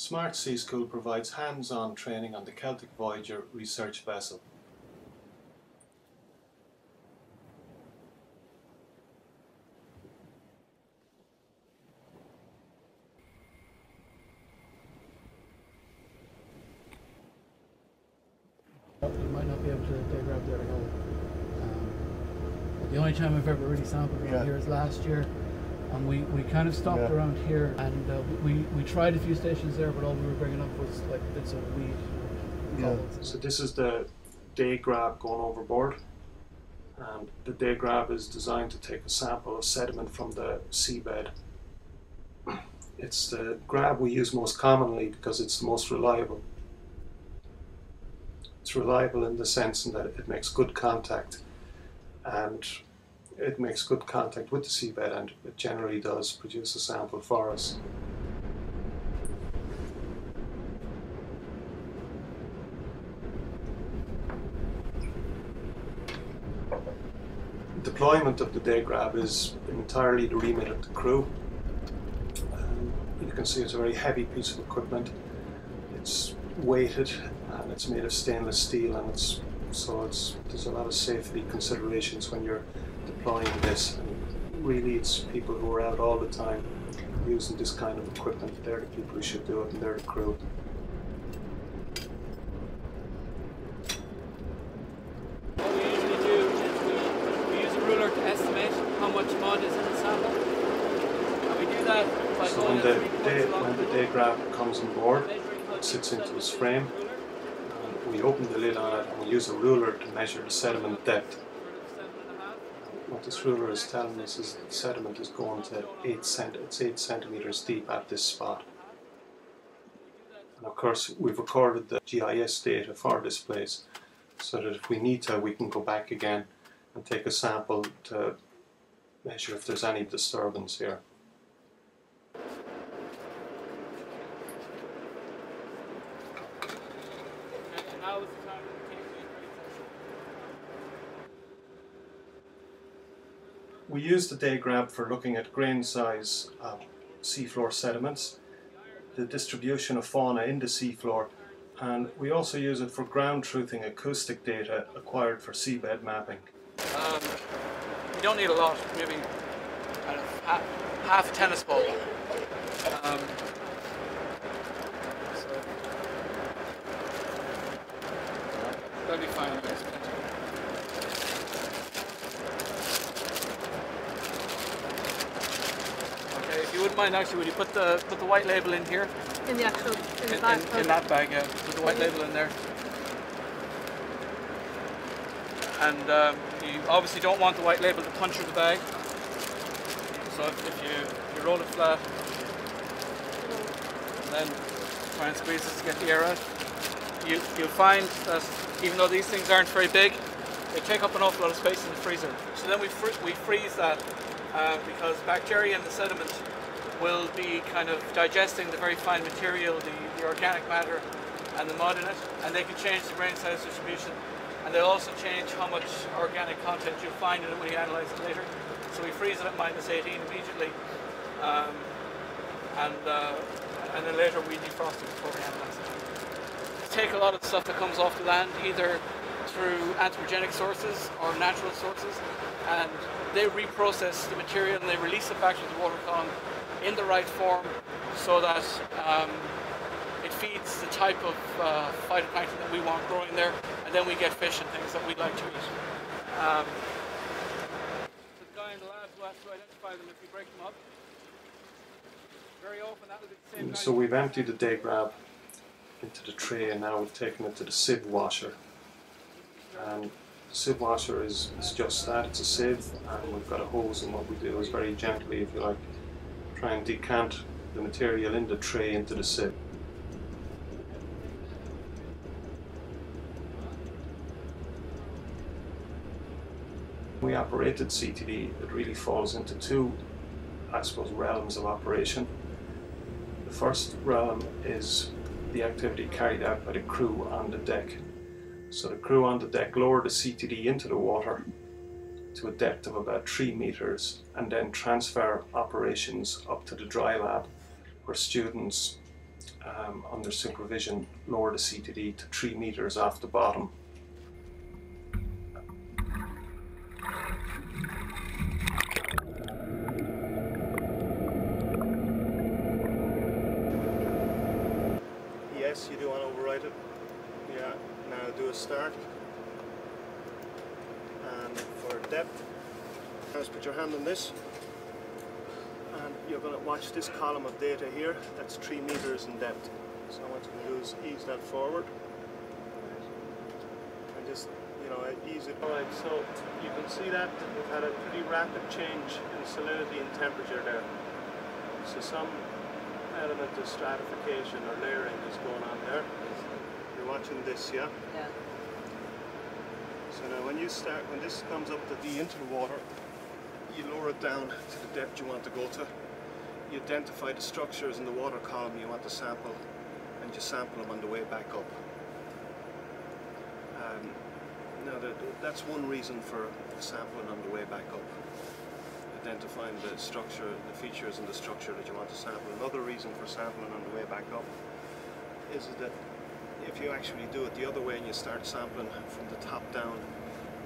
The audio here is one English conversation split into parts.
Smart Sea School provides hands-on training on the Celtic Voyager research vessel. You might not be able to dig out there at all. The only time I've ever really sampled around here is last year, and we kind of stopped around here, and we tried a few stations there, but all we were bringing up was like bits of weed. So this is the day grab going overboard, and the day grab is designed to take a sample of sediment from the seabed. It's the grab we use most commonly because it's the most reliable. It's reliable in the sense that it makes good contact, and it makes good contact with the seabed, and it generally does produce a sample for us. Deployment of the day grab is entirely the remit of the crew. You can see it's a very heavy piece of equipment. It's weighted and it's made of stainless steel, and there's a lot of safety considerations when you're deploying this, and really it's people who are out all the time using this kind of equipment. They're the people who should do it, and they're the crew. What we usually do is we use a ruler to estimate how much mud is in the sample, and we do that by So going when the day grab comes on board, it sits into this frame. We open the lid on it, and we use a ruler to measure the sediment depth. What this ruler is telling us is that the sediment is going to 8 centimeters deep at this spot. And of course we've recorded the GIS data for this place, so that if we need to, we can go back again and take a sample to measure if there's any disturbance here. We use the day grab for looking at grain size seafloor sediments, the distribution of fauna in the seafloor, and we also use it for ground truthing acoustic data acquired for seabed mapping. You don't need a lot, maybe kind of half a tennis ball. That'll be fine, I guess. If you wouldn't mind, actually, would you put the white label in here? In the actual bag? In that bag, yeah. Put the white label in there. And you obviously don't want the white label to puncture the bag. So if you roll it flat, and then try and squeeze this to get the air out, you'll find that even though these things aren't very big, they take up an awful lot of space in the freezer. So then we freeze that because bacteria in the sediment will be kind of digesting the very fine material, the organic matter and the mud in it, and they can change the grain size distribution, and they'll also change how much organic content you'll find in it when you analyse it later. So we freeze it at -18 immediately, and then later we defrost it before we analyse it. We take a lot of the stuff that comes off the land either through anthropogenic sources or natural sources, and they reprocess the material and they release it back to the water column in the right form, so that it feeds the type of phytoplankton that we want growing there, and then we get fish and things that we'd like to eat. The guy in the lab will have to identify them if we break them up. Very often that will be the same guy. So we've emptied the day grab into the tray, and now we've taken it to the sieve washer. And the sieve washer is just that, it's a sieve, and we've got a hose, and what we do is very gently, if you like, try and decant the material in the tray into the sieve. We operated CTV, it really falls into two, I suppose, realms of operation. The first realm is the activity carried out by the crew on the deck. So the crew on the deck lower the CTD into the water to a depth of about 3 meters, and then transfer operations up to the dry lab, where students under supervision, lower the CTD to 3 meters off the bottom. Yes, you do want to override it. Yeah, now do a start. And for depth, just put your hand on this. And you're going to watch this column of data here. That's 3 meters in depth. So what you can do is ease that forward. And just, ease it. Alright, so you can see that we've had a pretty rapid change in salinity and temperature there. So some element of stratification or layering is going on there. You're watching this, yeah? Yeah. So now when this comes up to into the water, you lower it down to the depth you want to go to. You identify the structures in the water column you want to sample, and you sample them on the way back up. Now that's one reason for sampling on the way back up. Identifying the structure, the features in the structure that you want to sample. Another reason for sampling on the way back up is that if you actually do it the other way and you start sampling from the top down,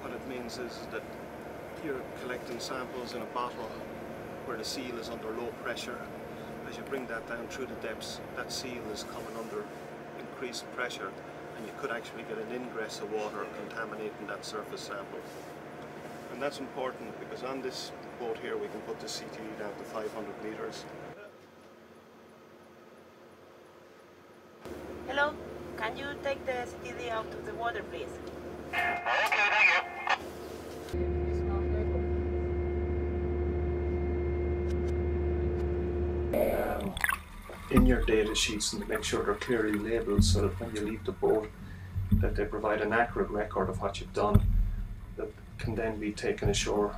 what it means is that you're collecting samples in a bottle where the seal is under low pressure. As you bring that down through the depths, that seal is coming under increased pressure, and you could actually get an ingress of water contaminating that surface sample. And that's important because on this boat here we can put the CTD down to 500 meters. Hello, can you take the CTD out of the water, please? In your data sheets, and make sure they're clearly labelled so that when you leave the boat that they provide an accurate record of what you've done that can then be taken ashore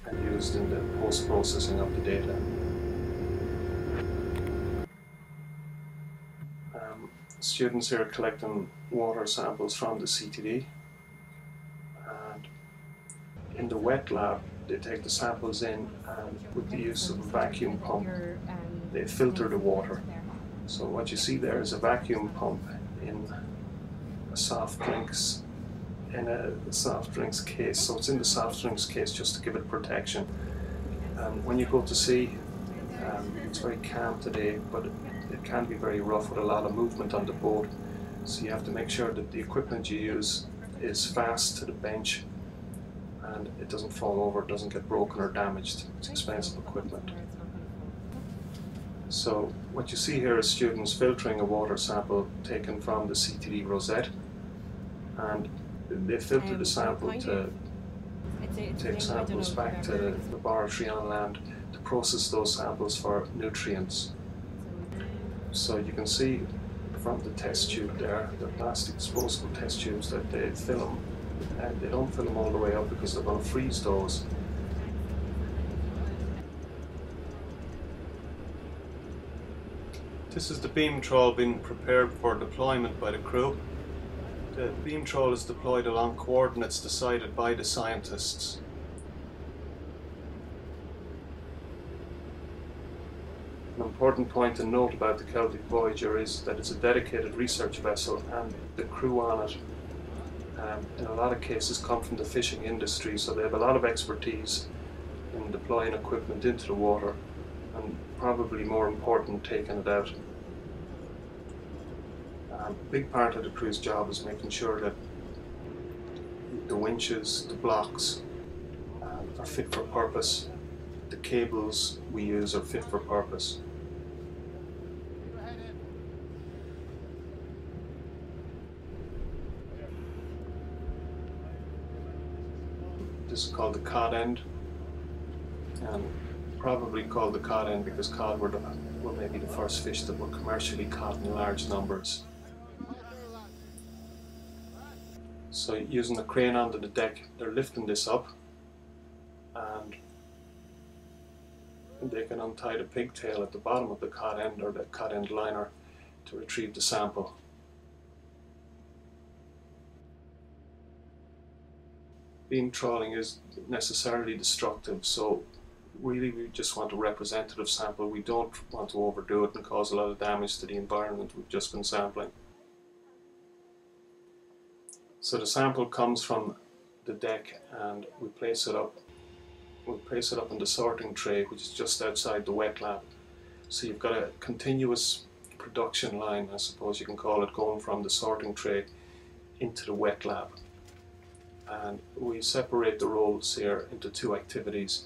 and used in the post-processing of the data. Students here are collecting water samples from the CTD, and in the wet lab they take the samples in and with the use of a vacuum pump they filter the water. So what you see there is a vacuum pump in a soft drinks case. So it's in the soft drinks case just to give it protection. When you go to sea, it's very calm today, but it can be very rough with a lot of movement on the boat. So you have to make sure that the equipment you use is fast to the bench and it doesn't fall over, it doesn't get broken or damaged. It's expensive equipment. So what you see here is students filtering a water sample taken from the CTD rosette, and they filter the sample to take samples back to the laboratory on land to process those samples for nutrients. So you can see from the test tube there, the plastic disposable test tubes, that they fill them, and they don't fill them all the way up because they're going to freeze those. This is the beam trawl being prepared for deployment by the crew. The beam trawl is deployed along coordinates decided by the scientists. An important point to note about the Celtic Voyager is that it's a dedicated research vessel, and the crew on it in a lot of cases come from the fishing industry, so they have a lot of expertise in deploying equipment into the water, and probably more important, taking it out. A big part of the crew's job is making sure that the winches, the blocks are fit for purpose, the cables we use are fit for purpose. This is called the cod end, and probably called the cod end because cod were maybe the first fish that were commercially caught in large numbers. So using a crane onto the deck, they're lifting this up, and they can untie the pigtail at the bottom of the cod end or the cod end liner to retrieve the sample. Beam trawling is necessarily destructive, so really we just want a representative sample. We don't want to overdo it and cause a lot of damage to the environment we've just been sampling. So the sample comes from the deck and we place it up. We place it up in the sorting tray, which is just outside the wet lab. So you've got a continuous production line, I suppose you can call it, going from the sorting tray into the wet lab. And we separate the roles here into two activities.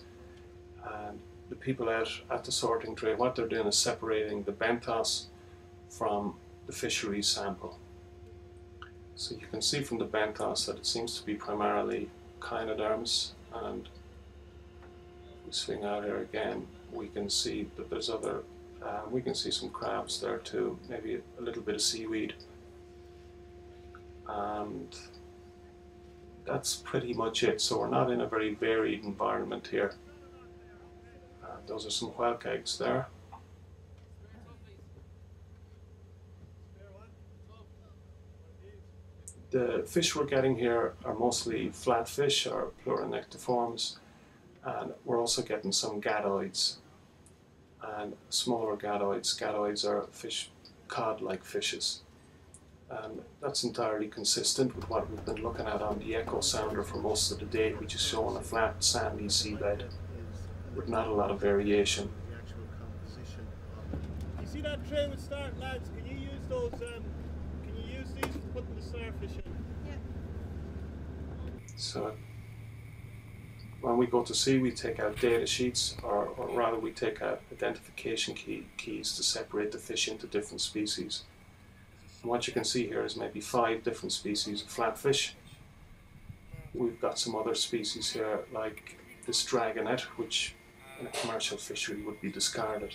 And the people out at the sorting tray, what they're doing is separating the benthos from the fisheries sample. So you can see from the benthos that it seems to be primarily Chinoderms, and if we swing out here again, we can see that there's other, we can see some crabs there too, maybe a little bit of seaweed, and that's pretty much it. So we're not in a very varied environment here. Those are some whelk eggs there. The fish we're getting here are mostly flatfish or pleuronectiforms, and we're also getting some gadoids and smaller gadoids. Gadoids are fish, cod-like fishes, and that's entirely consistent with what we've been looking at on the echo sounder for most of the day, which is showing a flat sandy seabed with not a lot of variation. You see that tray with start, lads? Can you use those? Can you use these to put the starfish in? Yeah. So when we go to sea, we take out data sheets, or rather we take out identification keys to separate the fish into different species. And what you can see here is maybe 5 different species of flatfish. We've got some other species here like this dragonet, which in a commercial fishery would be discarded.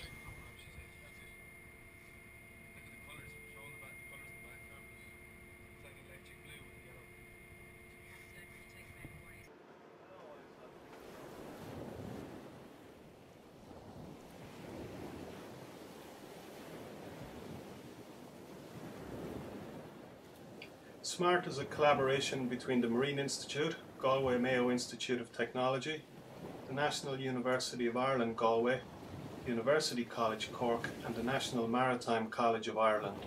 SMART is a collaboration between the Marine Institute, Galway Mayo Institute of Technology, the National University of Ireland Galway, University College Cork and the National Maritime College of Ireland.